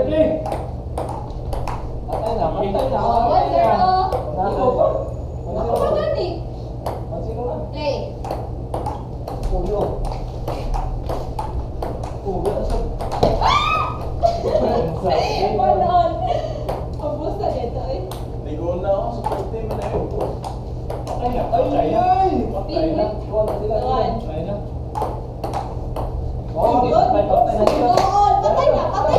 play. Patay na. Ako pa gani. Play. Panon. Pabos na dito eh. May goal na ako sa first team na yun. Patay na. Patay na. Patay na. Patay na. Oh, patay na. Doon. Patay na. Patay.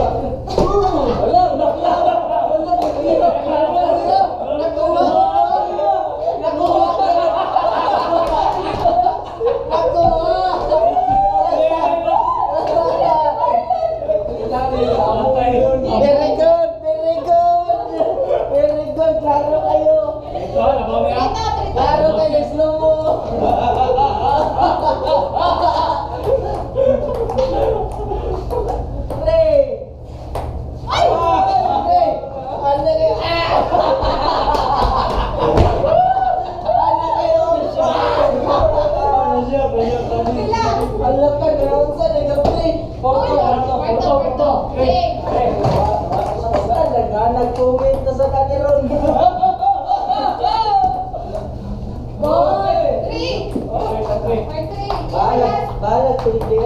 Wala, wala, wala. Very good, very good. Very good, klaro kayo. Klaro kayo, slow mo. Play. Ay! Play. Ano kayo? Ano kayo? Alam ka, ground sa nag-play. Porto. Play. Nag-comment na sa kaniron. Ball. 3. Part 3. Balag, pildi.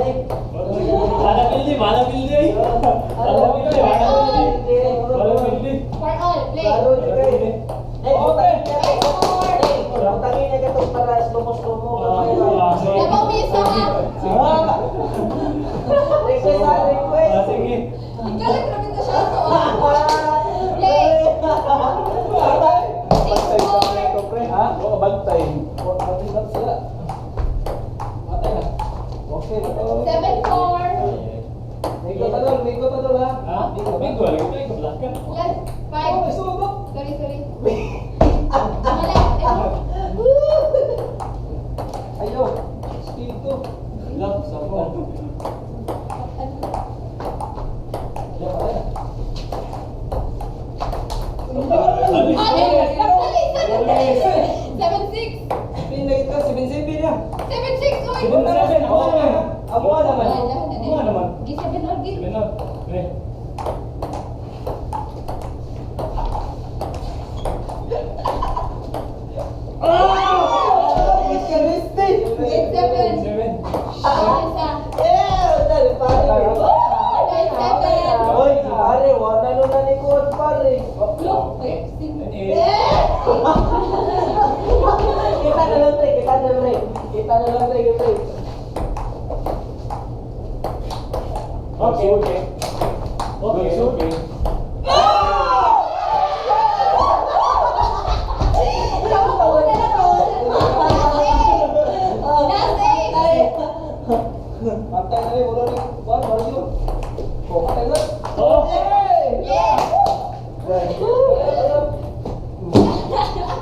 For all. Play. Klaro di kayo. Putangin niya katong para slomo-slomo. Dabaw miso ha. Request ha, request. Ikaw lang grabe ka siya to ah. Play. 6-4. Bantay. 7-4. Last 5. Sorry. Mali. Ayo, dito. Dali. 7-6. Pinagit ka, 7-7 ya. 7-6. Oy. Amo naman. G7 or G. Iskaristi. 8-7. Isa. Dali, pare. 9-7. Oy, pare, wala nun na likod, pare. Look. Kita na lang, pre. Kita na lang, pre. Okay. Patay na rin, wala rin. Wala yun. Patay na.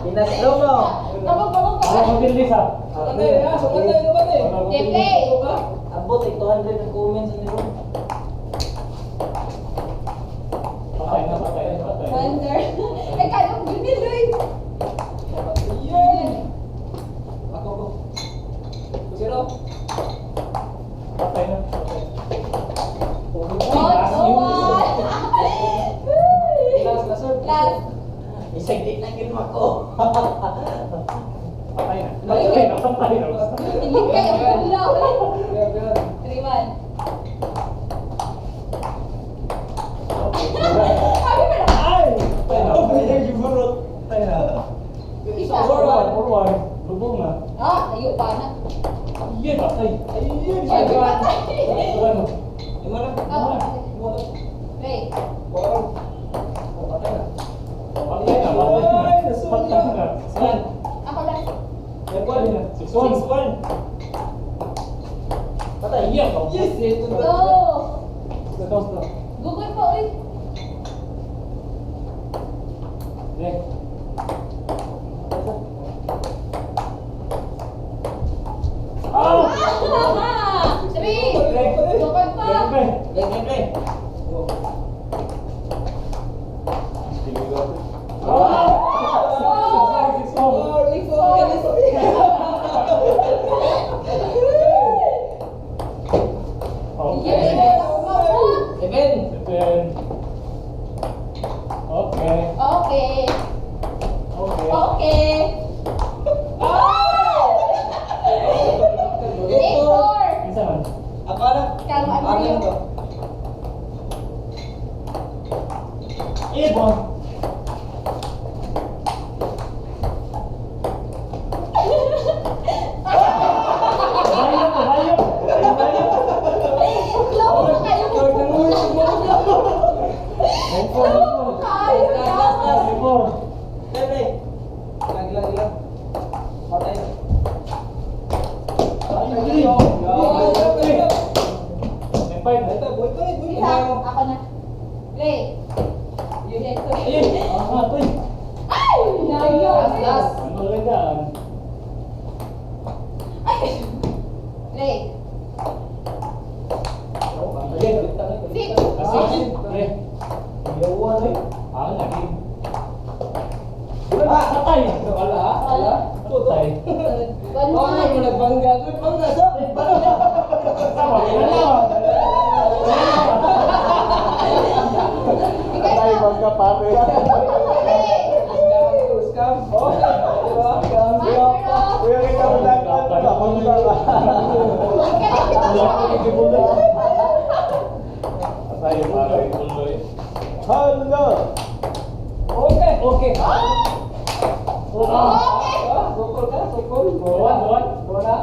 Pinaslo mo. Abot, 200 ang comments nyo. Wonder. Eh, kaya mo yun, Lloyd. Ako ko. Zero. Last. Isang di na ginawa ko. Ilig kayo. Wala. 3-1. Sabi mo na. Isa. Ah, tayo pa na. Sabi patay. Play. Ako lang. Patay. Yes, ito ba? Go. Google po, uy. Ah! 3. Tukod pa. Play. Yeah. Okay. Okay. Okay. Eight, four. Isa man. Ako na. Kalma, Akin Mario. to. Ibon. Bayok, bayok. Bayok. Loko na kayo. Ibon. Loko kayo. Ibon. Bebe. Ilang. Patay na. Ito, boy ko rin. Isa, ako na. Play. Ito. Ay! Layo. Last. Ano lang? Ay! Play. Six. Patay. Wala. Patay. One, one. Nagbangga. Bangga sa. Sama, wala. Patay, Bangga pare. Play. Scam. Oh, diba? Scam. Kuya kita mo lang ka. Patay pare. Hello. Okay. Okay. Sukol ka? Sukol? Buwan. Bola?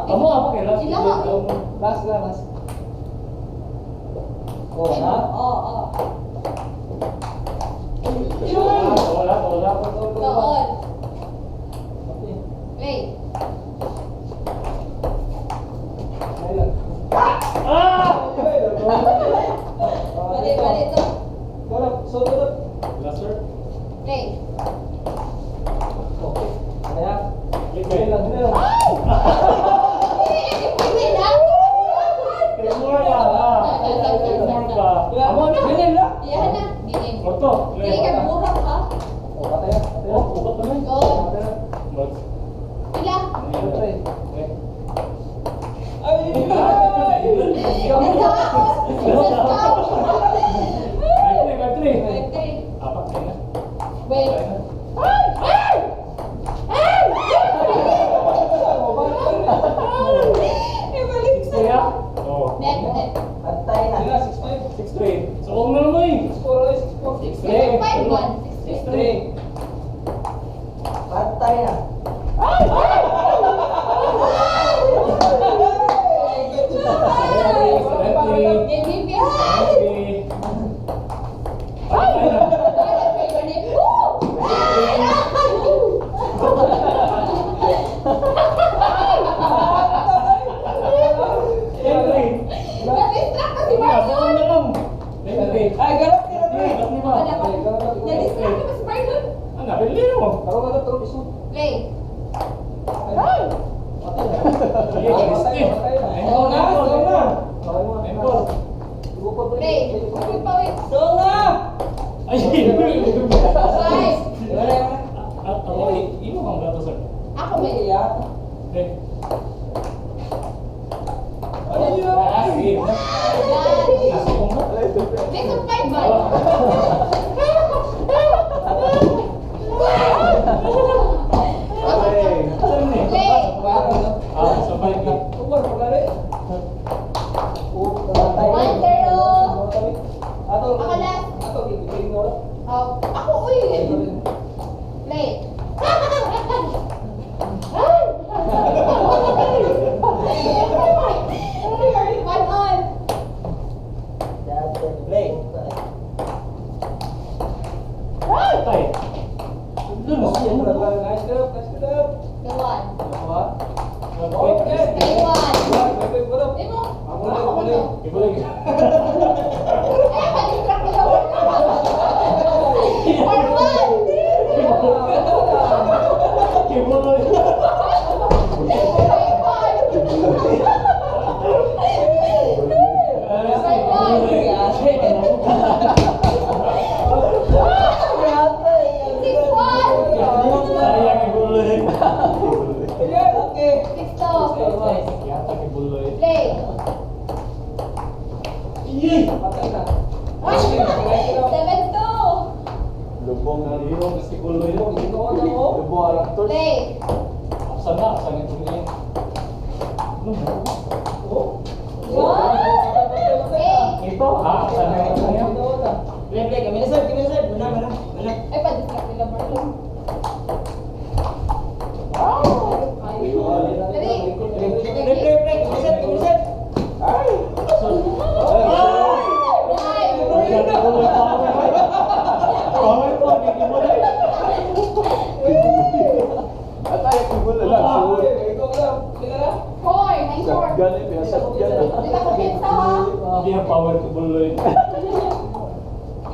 Kamu apa kira? Sila nga. Last na, last. Oh, ha? Oo. Wala. Doon. Play. Ayun. Ah! Balik ito. Tulog, tulog. Laser. Play. Okay. Kaya? Ligay. Lang. Hindi na. Remor ka. Remor ka. Amo na. Ganyan lang. Iyahan na. Game. Oto. Hindi ka burang ha. Oh, patay na. Patay na. Oh, ubat naman. Go. Patay na. Mag. Pila. Patay. Okay. Ay! Apat ka na. Wait. Ibalik sa. Kaya? Oo. Net. Patay na. 6-5. 6-3. So, huwag na naman eh. 6-4. 5-1. 6-3. Patay na. Ay, galap ka na. Karo ka na, turo iso. Play. Patay na. Patay na. Oo na, oo na. Play. Wait pa, wait. Oo na. Five. Ako ba? Iya. Next of 5-1. Play. Umar pa na rin. One, zero. Ato. Ako na. Ato, gigiling mo. Oh, ako, uy. Play. One on. Play. Nice job, nice job. The one. Okay. Play one. Wait, wala. Di mo? Ako Ako na, ako ba na. to? Eh, baliktrak ko daw. For one. Patay na. basketball lo yun. Ibu alam to. Play. Aksan na, aksan yung tingin. One. Eight. Ito, aksan na yung tingin. Play, kami na sir. Mana. Ay, pa-distract nila, Marlon. Play, kami na sir. Ay! Power po, hindi mo na. At ay, kibul lang. Four. Nine four. Shotgun eh, may shotgun ah. Di ka kumpensa, ha? Hindi ang power ko bulo yun.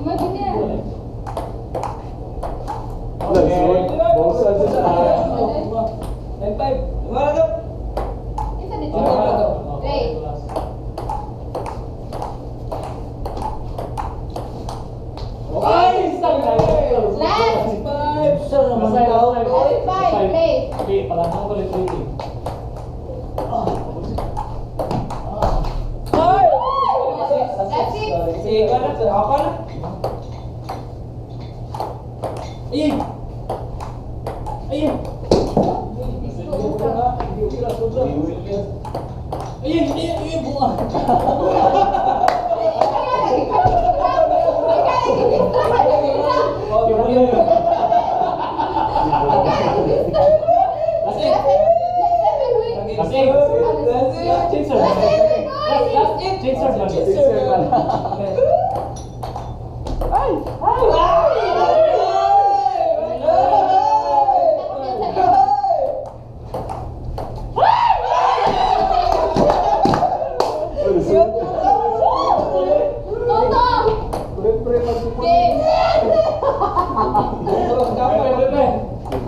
Imagine yan. Langsung. Bosan sa sana. Isa din sila. Play. Ay, isang Last. Sir, naman tao. Last five. Play. Okay, palangan ko ulit ulit. Last six. Sige, ako na. Ayun. Buang.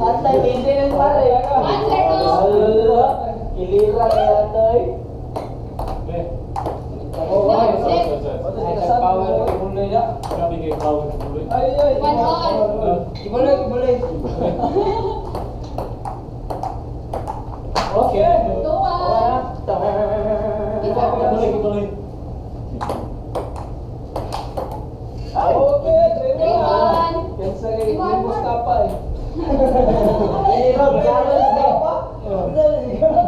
Atay, hindi rin pare. Ilira kaya toy. Grabe kayo power ko bulo yun. One all. Ibalik. Okay. Two all. Tuloy, tuloy. Three one. Ilira, balance na pa.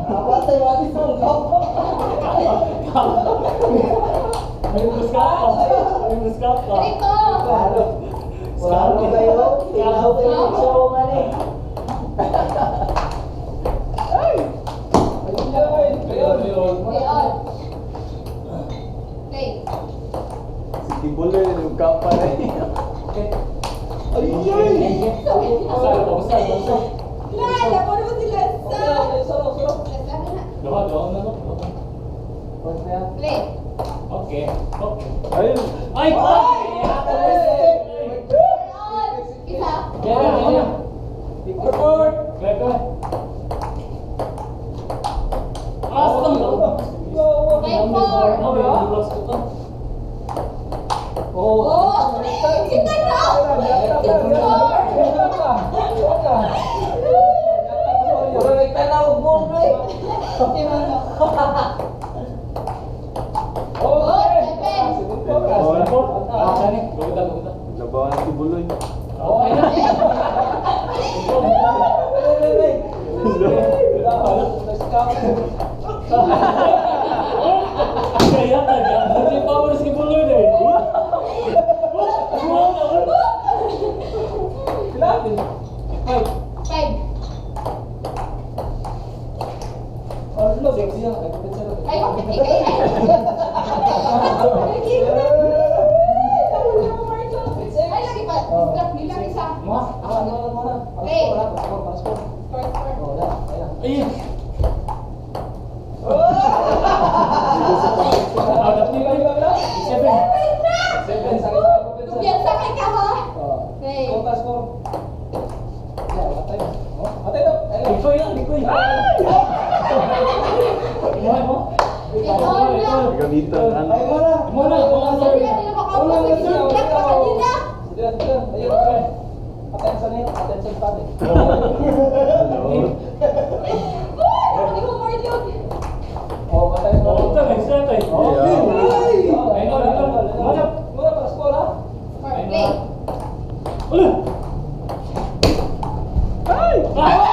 Apatay, wati sa May muskap ka. Three two. Wala kayo. Ilaw kayo sa mga ni. Three all. Play. Si kibul yung kapal eh. Basta. Lala, mo naman sila sa... Gawa na no. Play. Okay. Ayun. Ay! Four all. Isa. Kaya. Awesome. Five four. Oh! Kita na! Wala nagtanaw mo, pre. Labawan ang kibuloy. Kaya talaga. Hindi power si Buloy na eh. Five. Ay, ay, lagi pa. Distract nila isa. Play. Four. Ayun. Kumpiyansa kay ka, ha? Play. Likoy lang, likoy. Imuhay mo? Ikaw na. Gamitan ang Muna. Sabi na nila makaupo. Distract pa kanina. Hindi mo more yun. Ito, next na tayo. Four. Play. Oh!